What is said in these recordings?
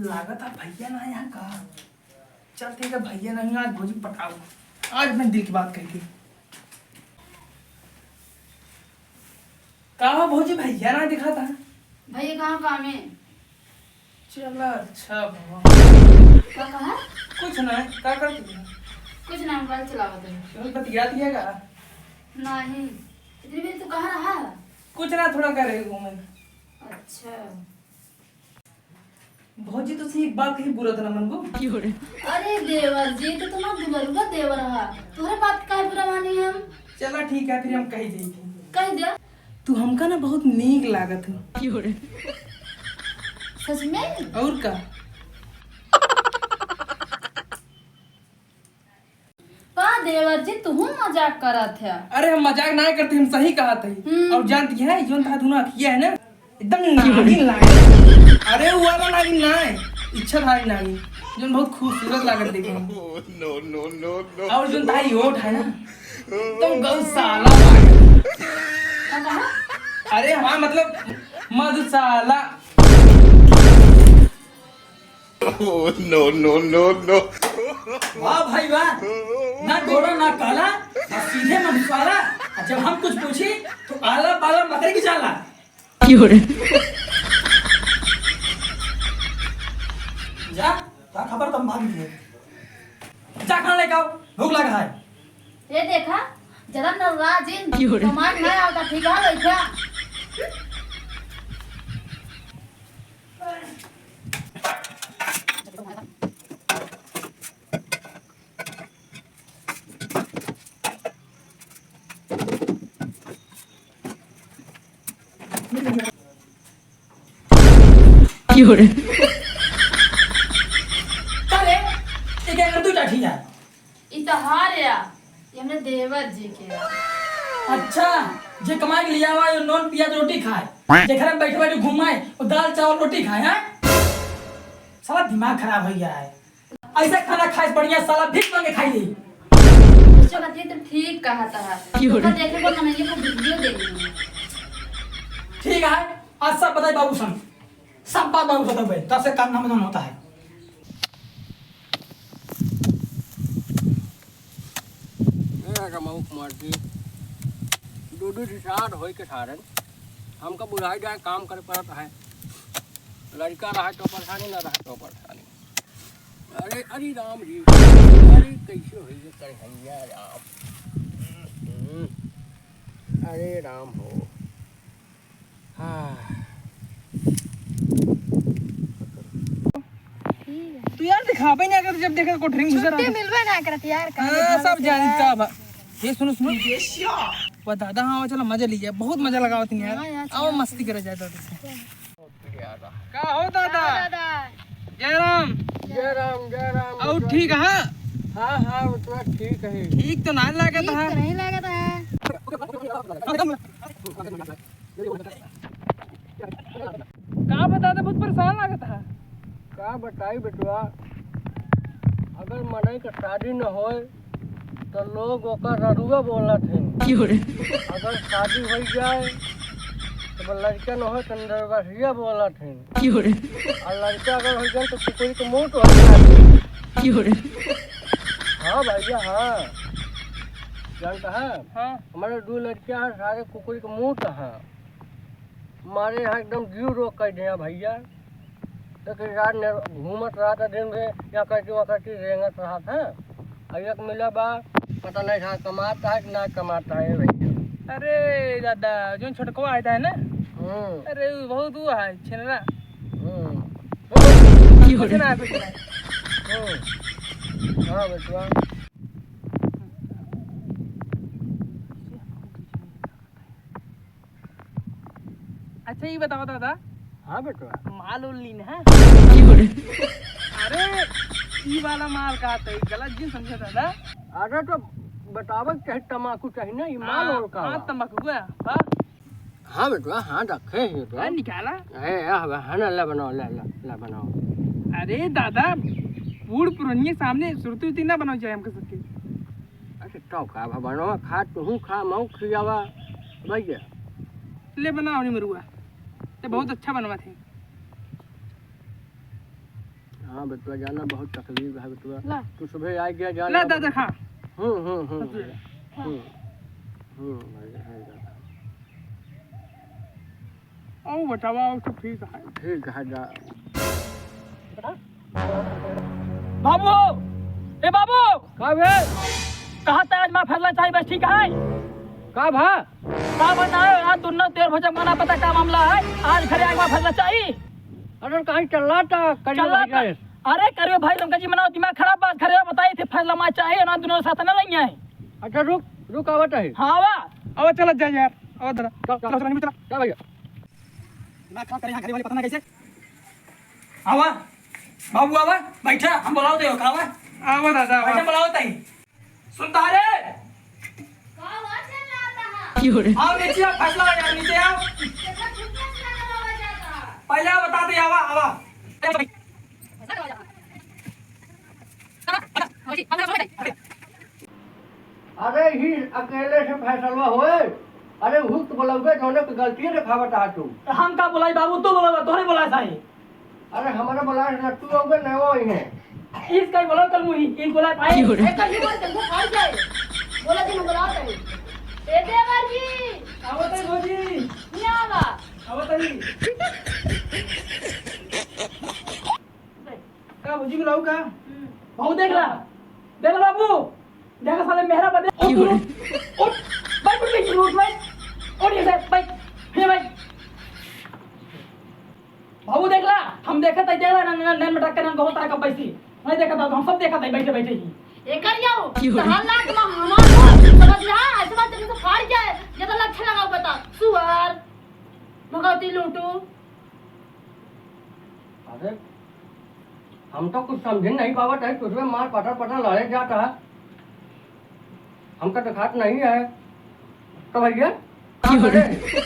लागत है भैया ना यहाँ का। चल ठीक है, भैया नहीं आज भोजी पटाओ। आज मैं दिल की बात कही थी। कहा भोजी भैया ना दिखा था। भैया कहाँ काम है? चल अच्छा बाबा। क्या कहा? कुछ नहीं, क्या करती है? कुछ ना, मोबाइल चलावत है। तुम बतिया दिएगा? नहीं, इतनी देर तू कहाँ रहा? कुछ ना, थोड़ा कर रही हूँ मैं। अच्छा। भौजी तो एक बात कही बुरा तो ना मन को। अरे देवर जी, तो तुम्हारा दुलरुआ देवर रहा, तुम्हारे बात काहे बुरा मानी हम? चला ठीक है, फिर हम कही जाएगी। कह दे। तू हमका ना बहुत नीक लागत है। सच में? और का? पा देवर जी, तू मजाक करत है। अरे हम मजाक ना करते, हम सही कहा थे। और जानती है जो था धुना किया है ना, एकदम नागिन लागे। अरे वो वाला नागिन ना है, इच्छा था नागिन जो बहुत खूबसूरत लागत देखे। No no no no. और जो था योट है ना, एकदम गौशाला लागत। क्या कहा? अरे हाँ मतलब Madhushala. No no no no. वाह भाई वाह, ना गोरा ना काला और सीधे मधुशाला। जब हम कुछ पूछे तो आला पाला मकई की जाला। जा क्या खबर, तुम भाग गए। जा खाना लेके आओ, भूख लगा है। ये देखा जरा नाराजिन कमांड नहीं आता, ठीक है भैया? चले एक एक तू चाठी जा। इतहार या ये हमने देवर जी के। अच्छा, जे कमाई के लिया हुआ ये नॉन प्याज रोटी खाए, जे घर में बैठे बैठे घुमाए और दाल चावल रोटी खाए हैं। साला दिमाग खराब हो गया है। ऐसा खाना खाए बढ़िया साला भीख मांगे खाई ली। उससे बात ये तो ठीक कहा था। तो देखे को नहीं को वीडियो देखनी है। ठीक है, आज सब बताए बाबू सन, सब बात बाबू बताओ भाई, तब से काम नाम होता है। रमाऊ कुमार जी दूध रिसार हो के सारन हमका बुढ़ाई जाए काम करे पड़ता है। लड़का रहा तो परेशानी, न रहा तो परेशानी। अरे अरे राम जी, अरे कैसे हो कन्हैया राम। अरे राम हो। हाँ तू यार दिखावे नहीं अगर जब देखा कोठरी में घुस रहा। मिलवे ना करत यार। हाँ सब जानता बा। ये सुनो सुनो वो दादा। हाँ चलो मजा लीजिए, बहुत मजा लगा थी यार। आओ मस्ती करे जाए दादा। का हो दादा? जय राम। जय राम जय राम। और ठीक है? हाँ हाँ तो ठीक है। ठीक तो नहीं लागत है। नहीं लगता है। का बता दे, बहुत परेशान लागत है। का बताई बेटवा, अगर मनई का शादी न हो तो लोग ओकर ररुआ बोलत है। अगर शादी हो जाए तो लड़का न हो तो नरवसिया बोलत है। और लड़का अगर हो जाए तो कुकुरी के मुंह तो हो जाए। हाँ भैया हाँ, जानता है। हाँ हमारे 2 लड़कियां हैं, सारे कुकुरी के मुंह तो है। हमारे यहाँ एकदम जीव रोक कर दिया भैया। तो रात में घूमत रहा था, दिन में या करती वहाँ करती रेंगत रहा था। एक मिला बा, पता नहीं था कमाता है कि ना कमाता है भैया। अरे दादा जो छोटकवा आया है ना, अरे वो बहुत वो है छिनरा। कुछ ना कुछ ना। हाँ बेटवा। अच्छा ये बताओ दादा। हाँ बेटवा। माल उल लीन है? अरे ये वाला माल का तो गलत जी समझे दादा। अरे तो बतावे चाहे तम्बाकू चाहिए ना, ये माल और का। हाँ तम्बाकू का बा। हाँ बेटवा हाँ रखे हैं तो। निकाला। है ना, ला बनाओ ला बनाओ। अरे दादा बूढ़ पुरानिये सामने सुरती उती ना बनाओ जाए हमके सबके। अच्छा तो का बनाओ, खा तू खा मऊ खियावा भैया। ले बनाओ नहीं मरुआ, ये बहुत अच्छा बनवा थे। हाँ बेटुआ जाना बहुत तकलीफ है बेटुआ। ला। तू सुबह आ गया जाना। ला दादा खा। आओ बतावा आओ तो ठीक है। ठीक है जा। बाबू ए बाबू का भे? कहाँ तक आज मैं फैसला चाहिए बस ठीक है का भा? का बनना है आज दोनों तेर भजन गाना पता क्या मामला है आज घरे आगे फैसला चाहिए अरे कहीं चल रहा था चल अरे करियो भाई तुमका जी मनाओ दिमाग खराब बात खरे बताई थी फैसला मैं चाहिए ना दोनों साथ न रही है अच्छा रुक रुक आवत है। हाँ वा आओ चलो जा यार आओ दादा चलो चलो चलो क्या भैया? दिमाग खराब करे यहाँ घरे वाले पता ना कैसे आवा बाबू आवा बैठा हम बुलाओ दे खावा आओ दादा आओ। बैठा बुलाओ तई सुनता रे आओ नीचे आओ फैसला हो जाए नीचे आओ पहले आओ बता दे आवा आवा अरे ही अकेले से फैसला होए। अरे हुक बोलौगे जोने की गलती है दिखावत आ तू। हम का बुलाई बाबू तू बोला तोरे बोला साई अरे हमारा बोला ना तू होगे न वो ही है। इसका ही बोला कल मुही इन बोला पाए एक कभी बोल तुमको खाई जाए बोला दिन बुलाते हैं ए देवर जी आओ तई भौजी नहीं आवा आओ तई का भौजी बुलाओ का बहु देख ला बाबू देखा साले मेहरा बदे उठ भाई उठ के उठ भाई और ये भाई हे भाई बाबू देख ला हम देखा था देख ला नैन मटक के नाम बहुत तरह का पैसी नहीं देखा था हम सब देखा था बैठे बैठे ही एक कर जाओ तहां लाख में हमार समझ रहा ऐसे बात तुमको फाड़ जाए ये तो लक्षण लगाओ बता सुअर भगवती लूटू अरे हम तो कुछ समझ नहीं पावत है तुझमें मार पटर पटर लड़े जाता है हमका दिखात नहीं है तो भैया क्या करे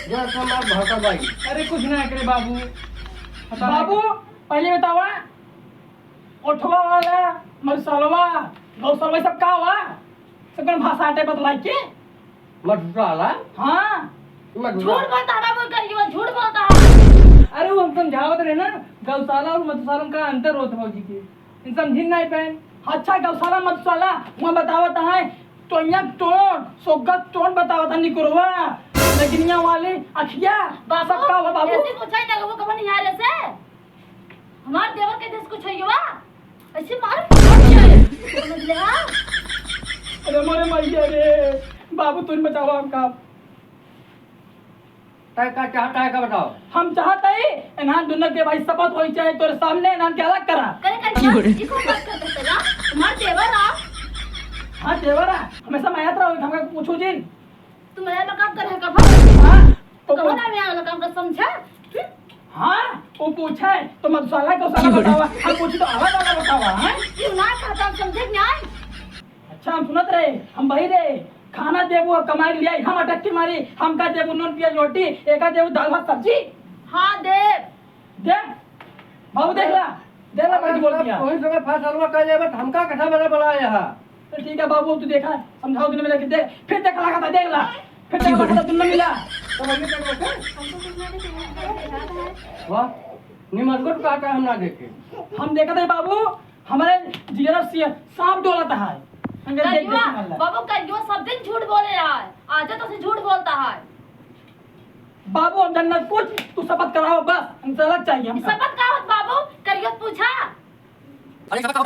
जैसा मार भाषा भाई। अरे कुछ ना करे बाबू बाबू पहले बतावा ओठवा वाला मरसलवा गौसलवा सब का हुआ सब भाषा आटे बतलाई के मधुशाला हाँ झूठ बोलता है बाबू करियो झूठ बोलता है अरे वो हम समझावत रहे ना गौशाला और मधुशाला का अंतर होता भौजी के इन समझ नहीं पाए। अच्छा गौशाला मधुशाला वहाँ बतावत है तो यहाँ टोन सोगत टोन बतावत है निकुरवा लगनिया वाले अखिया सब का हुआ बाबू ऐसे पूछा ही ना वो कब नहीं आ रहे से हमार देवर के देश कुछ होइयो ऐसे मार समझ ले हां अरे मोरे मैया रे बाबू तुम बचाओ हमका तय का चाहता है का बताओ। हम चाहते ही इन्हां दुनिया के भाई शपथ होई चाहे तोरे सामने इन्हां के अलग करा करे कर इसको बात कर देते ना हमार देवर आ हाँ देवरा हमेशा मायात रहो हमका पूछो जिन तुम मेरा काम कर है कब हाँ तो कब ना मैं अगला काम कर समझा हाँ वो पूछे तो मधुशाला गौशाला बतावा हम पूछे तो अलग अलग बतावा हाँ क्यों ना कहता समझे क्या अच्छा हम सुनत रहे हम बही रहे खाना देबो कमाई लिया हम अटक के मारी हम का देबो नून प्याज रोटी एका देबो दाल भात सब्जी हां देव दे बाबू देख ला बड़ी बोल दिया कोई समय फैसला कर लेबे हमका कैसा बना बुलाया है। तो ठीक है बाबू तू देखा समझाओ दिन में जाके देख फिर देख लगा था देख ला फिर देख लगा था तुम मिला तो भैया क्या कहते वाह निमजगुट काटा हम ना देखे। हम देखा था बाबू हमारे जिगर से सांप डोलाता है अंग्रेज देख करियो देख बाबू करियो सब दिन झूठ बोले यार आज तो से झूठ बोलता है बाबू हम जन्नत पूछ तू शपथ कराओ बस हमसे अलग चाहिए हमका शपथ का होत बाबू करियो पूछा अरे शपथ करो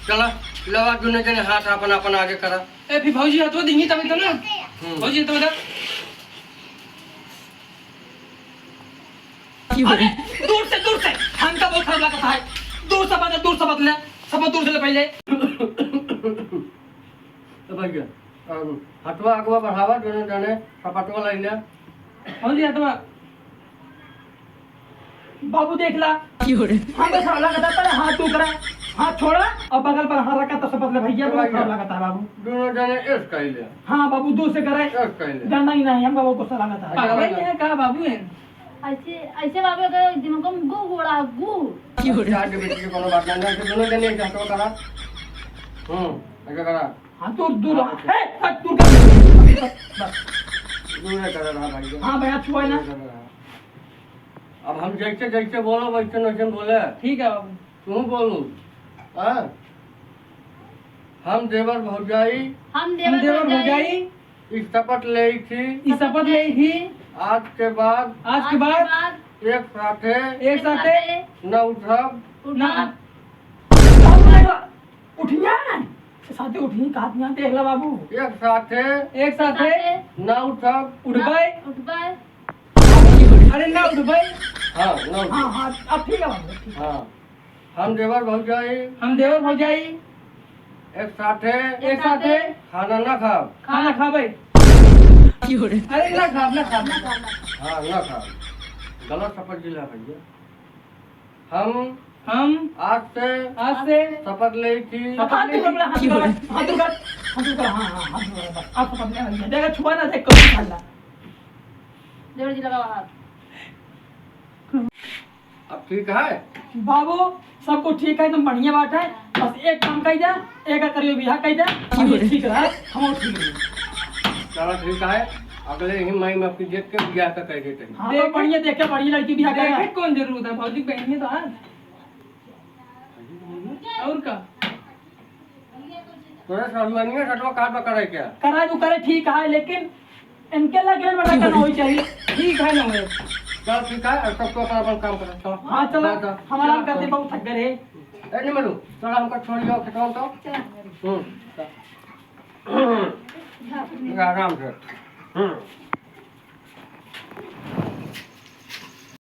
चला लवा दुनिया जने हाथ अपन अपन आगे करा। ए फिर भौजी हथवा देंगी तभी तो ना भौजी तो बता अरे दूर से हमका बहुत खराब लगता है दूर से ले सब दूर से ले पहले तो भैया हटवा अगवा बढ़ावा दोनों जने सपटवा ले लिया। भौजी हथवा बाबू देख ला हम तो साला कहता है हाथ टूक रहा हाथ छोड़ा और बगल पर हाथ रखा तो समझ ले भैया बहुत खराब लगता है बाबू। दोनों जने एस कहले हाँ बाबू दूर से करे एस कहले जानना ही नहीं हमको बहुत गुस्सा लगता है। पागल है का बाबू है? ऐसे ऐसे बाबू के दिमाग में गु गोड़ा गु चार के बेटी के कोनो बात नहीं है दोनों जने एक हाथ करा ऐसा करा हाँ दूर दूर है दूर कर दूर करा रहा भाई हाँ भैया छुआ ना। अब हम जैसे जैसे बोलो वैसे वैसे बोले ठीक है बाबू। तू बोलू हाँ हम देवर भौजाई हम हम देवर हो जाई इस शपथ ले थी इस शपथ ले थी आज के बाद आज के बाद एक साथे एक साथे न उठब ना उठिया साथे उठी कहा देख ला बाबू। एक साथे एक साथे न उठब उठ गए। उठ गए अरे ना उठ गए। हाँ न उठब हाँ हाँ अब ठीक है बाबू ठीक। हाँ हम देवर भौजाई हम देवर हो जाई एक साथे एक साथे खाना न खाब खाना खाबे। अरे ना खाब ना खाब हाँ न खाब गलत शपथ दिला भैया हम आज से शपथ ले थी हाथ दूर कर हाथ दूर कर हाथ दूर कर हाथ दूर कर हाँ हाँ हाथ दूर कर बस आप पकड़ने भैया देखा छुआ ना देख कभी खाला देवर जी लगा हाथ अब ठीक है बाबू सब कुछ ठीक है एकदम बढ़िया बात है। बस एक काम कही जा एक करियो बिहार कही जा ठीक है हम ठीक है। चलो ठीक है अगले ही महीने में आपकी देख के ब्याह का कह देते हैं हाँ तो बढ़िया देखे बढ़िया लड़की बिहार देखे करेगा। कौन जरूरत है भौजी बहन है तो आज और का तोरे सलमानिया सटवा काट में करे क्या करा तू करे ठीक है लेकिन इनके लगे बड़ा करना होई चाहिए। ठीक है ना वो चल ठीक है और सबको अपना अपना काम करो चलो हाँ चलो हमारा हम करते बहुत थक गए। ए नहीं मिलू चलो हमको छोड़ जाओ खिटाओ तो आराम से